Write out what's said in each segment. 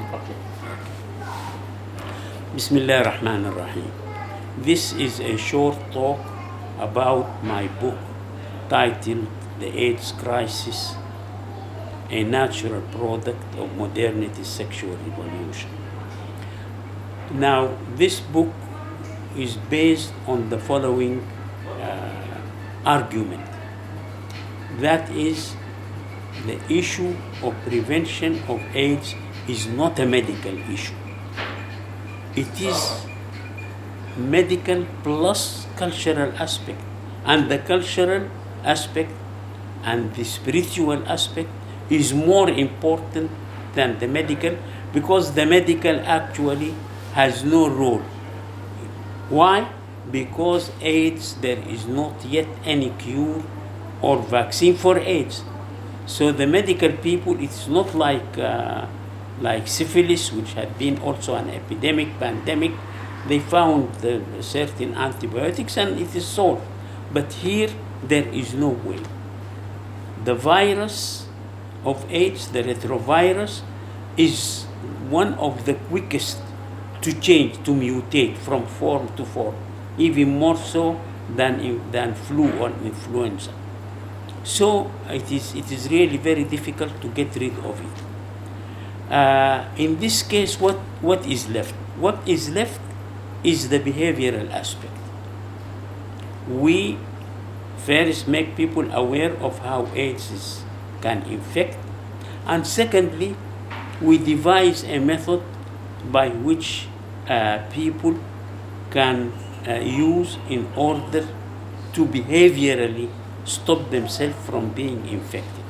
Okay. Bismillah ar-Rahman ar-Rahim. This is a short talk about my book titled The AIDS Crisis, a natural product of modernity's sexual revolution. Now, this book is based on the following argument. That is, the issue of prevention of AIDS is not a medical issue. It is medical plus cultural aspect. And the cultural aspect and the spiritual aspect is more important than the medical, because the medical actually has no role. Why? Because AIDS, there is not yet any cure or vaccine for AIDS. So the medical people, it's not like syphilis, which had been also an epidemic, pandemic. They found certain antibiotics and it is solved. But here, there is no way. The virus of AIDS, the retrovirus, is one of the quickest to change, to mutate from form to form, even more so than flu or influenza. So it is really very difficult to get rid of it. In this case, what is left? What is left is the behavioral aspect. We first make people aware of how AIDS can infect, and secondly, we devise a method by which people can use in order to behaviorally stop themselves from being infected.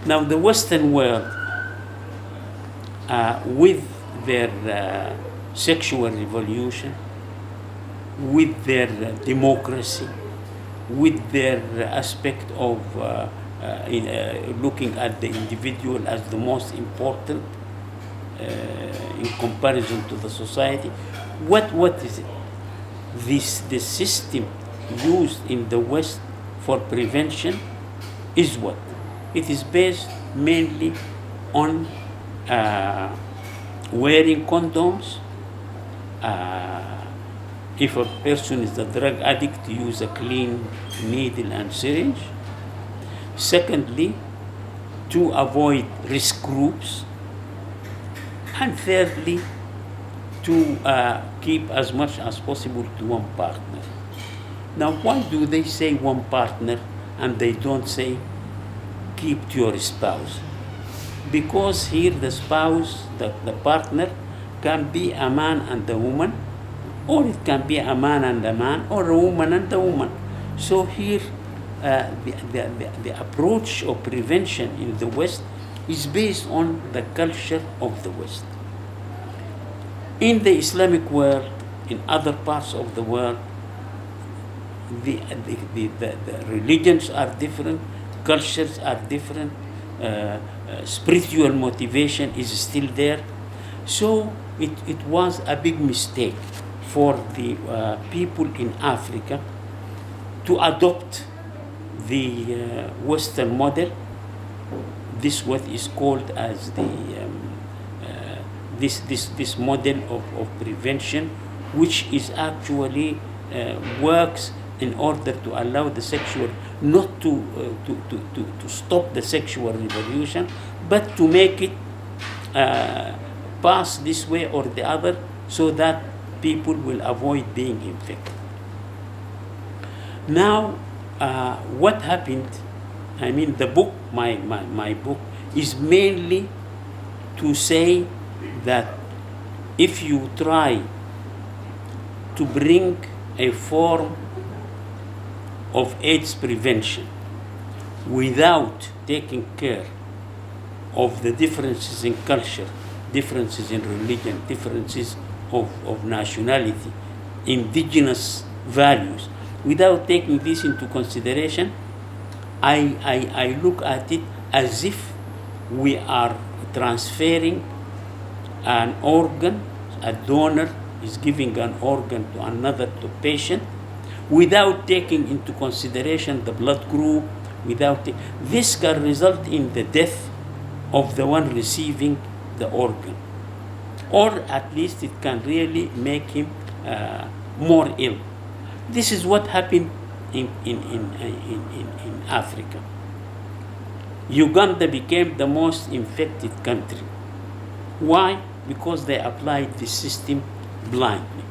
Now, the Western world, with their sexual revolution, with their democracy, with their aspect of looking at the individual as the most important in comparison to the society, what is it? The system used in the West for prevention is what? It is based mainly on wearing condoms. If a person is a drug addict, use a clean needle and syringe. Secondly, to avoid risk groups. And thirdly, to keep as much as possible to one partner. Now, why do they say one partner and they don't say keep to your spouse? Because here the spouse, the partner, can be a man and a woman, or it can be a man and a man, or a woman and a woman. So here, the approach of prevention in the West is based on the culture of the West. In the Islamic world, in other parts of the world, the religions are different, cultures are different, spiritual motivation is still there. So it was a big mistake for the people in Africa to adopt the Western model. This what is called as the this model of prevention, which is actually works in order to allow the sexual, not to stop the sexual revolution, but to make it pass this way or the other, so that people will avoid being infected. Now, what happened? I mean, the book, my book, is mainly to say that if you try to bring a form of AIDS prevention without taking care of the differences in culture, differences in religion, differences of nationality, indigenous values, without taking this into consideration, I look at it as if we are transferring an organ, a donor is giving an organ to another patient, without taking into consideration the blood group, this can result in the death of the one receiving the organ, or at least it can really make him more ill. This is what happened in Africa. Uganda became the most infected country. Why? Because they applied the system blindly.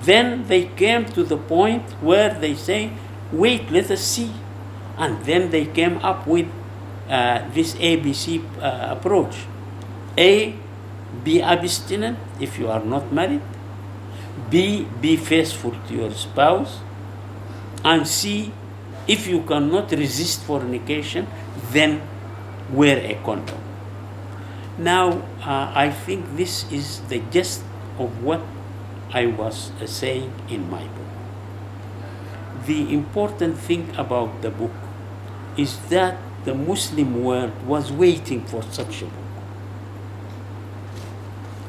Then they came to the point where they say, wait, let us see. And then they came up with this ABC approach. A, be abstinent if you are not married. B, be faithful to your spouse. And C, if you cannot resist fornication, then wear a condom. Now, I think this is the gist of what I was saying in my book. The important thing about the book is that the Muslim world was waiting for such a book.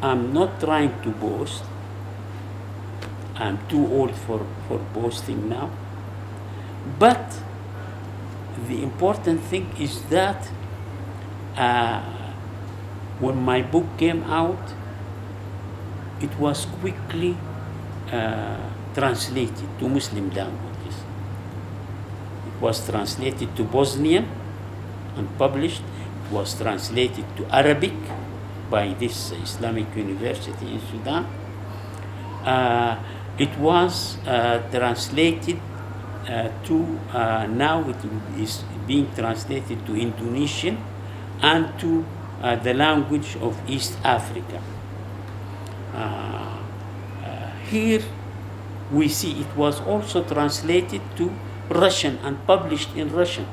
I'm not trying to boast. I'm too old for boasting now. But the important thing is that when my book came out, it was quickly translated to Muslim languages. It was translated to Bosnian and published. It was translated to Arabic by this Islamic University in Sudan. It was translated now it is being translated to Indonesian and to the language of East Africa. Here we see it was also translated to Russian and published in Russian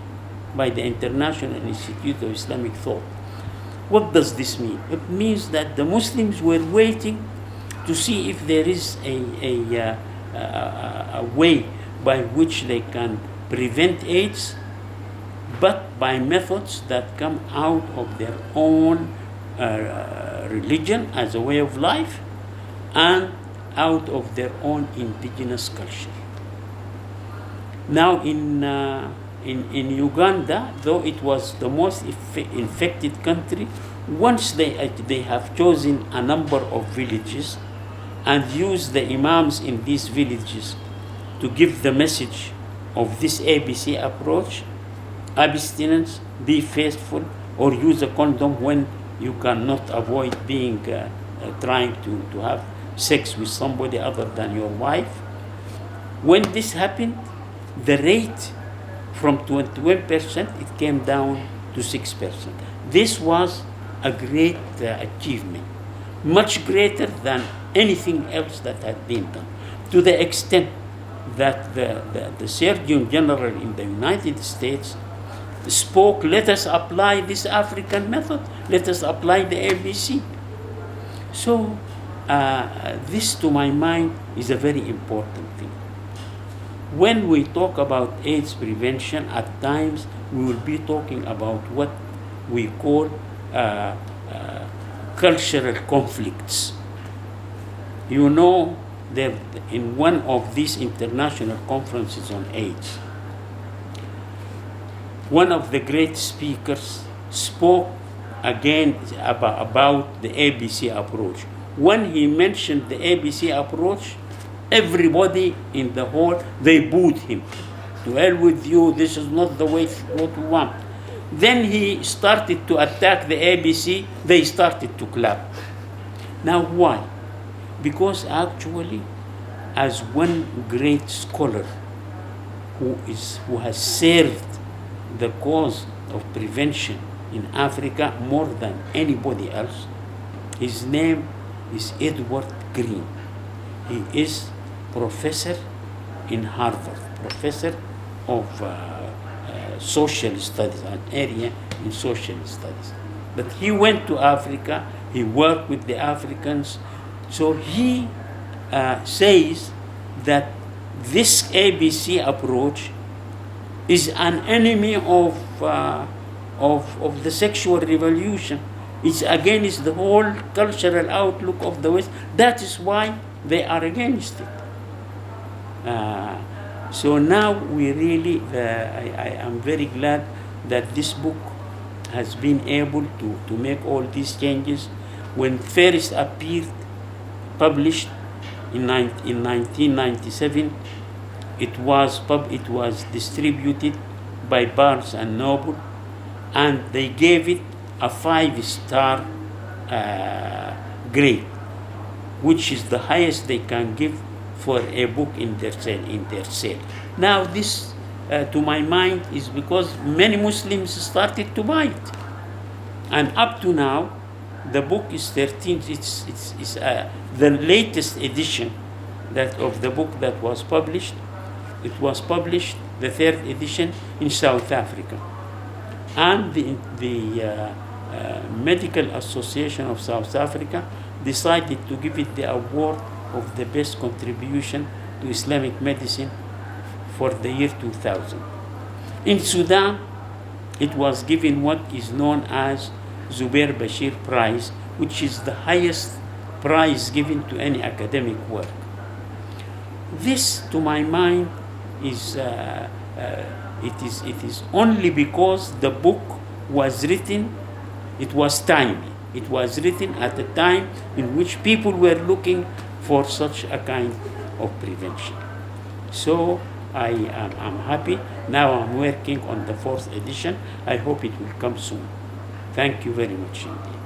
by the International Institute of Islamic Thought. What does this mean? It means that the Muslims were waiting to see if there is a way by which they can prevent AIDS, but by methods that come out of their own religion as a way of life and out of their own indigenous culture. Now in Uganda, though it was the most infected country, once they have chosen a number of villages and used the imams in these villages to give the message of this ABC approach: abstinence, be faithful, or use a condom when you cannot avoid being trying to have sex with somebody other than your wife. When this happened, the rate from 21% it came down to 6%. This was a great achievement, much greater than anything else that had been done, to the extent that the Surgeon General in the United States spoke, let us apply this African method, let us apply the ABC. So this, to my mind, is a very important thing. When we talk about AIDS prevention, at times we will be talking about what we call cultural conflicts. You know, in one of these international conferences on AIDS, one of the great speakers spoke again about the ABC approach. When he mentioned the ABC approach, everybody in the hall, they booed him. To hell with you, this is not the way what we want. Then he started to attack the ABC, they started to clap. Now why? Because actually, as one great scholar who has served the cause of prevention in Africa more than anybody else, his name is Edward Green. He is professor in Harvard, professor of social studies, an area in social studies. But he went to Africa, he worked with the Africans, so he says that this ABC approach is an enemy of the sexual revolution. It's against the whole cultural outlook of the West. That is why they are against it. So now we really, I am very glad that this book has been able to make all these changes. When first appeared, published in 1997, it was distributed by Barnes and Noble, and they gave it a 5-star grade, which is the highest they can give for a book in their sale. Now this, to my mind, is because many Muslims started to buy it, and up to now, the book is 13. It's the latest edition that of the book that was published. It was published, the 3rd edition, in South Africa, and the Medical Association of South Africa decided to give it the award of the best contribution to Islamic medicine for the year 2000. In Sudan, it was given what is known as Zubair Bashir Prize, which is the highest prize given to any academic work. This, to my mind, is it is only because the book was written. It was timely. It was written at a time in which people were looking for such a kind of prevention. So I'm happy. Now I'm working on the 4th edition. I hope it will come soon. Thank you very much indeed.